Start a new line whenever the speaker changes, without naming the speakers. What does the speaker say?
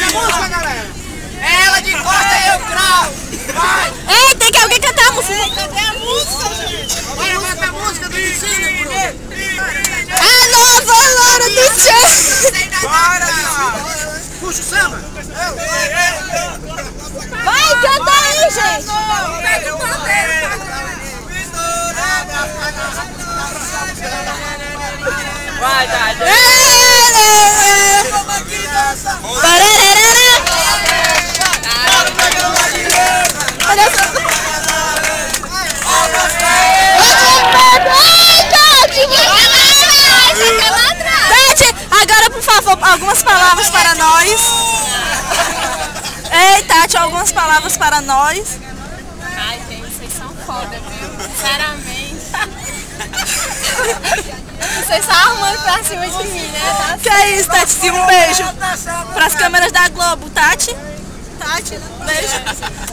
a música, galera. Ela de costa e eu grau. Vai.
Ei, tem que alguém cantar a música.
Cadê a música, gente? Bora cantar a música do Vicínio, Bruno.
A nova loura do Tchê.
Bora, puxa o samba.
Vai, canta aí, gente.
Pega o pandeiro. Vai, Dai.
Agora, por favor, algumas palavras para nós. Ei, Tati, algumas palavras para nós.
Ai, gente, vocês são foda, viu? Sinceramente. Vocês estão arrumando pra cima de mim, né? Tá
Que é isso, Tati? Um beijo para as câmeras da Globo, Tati. Tati, beijo.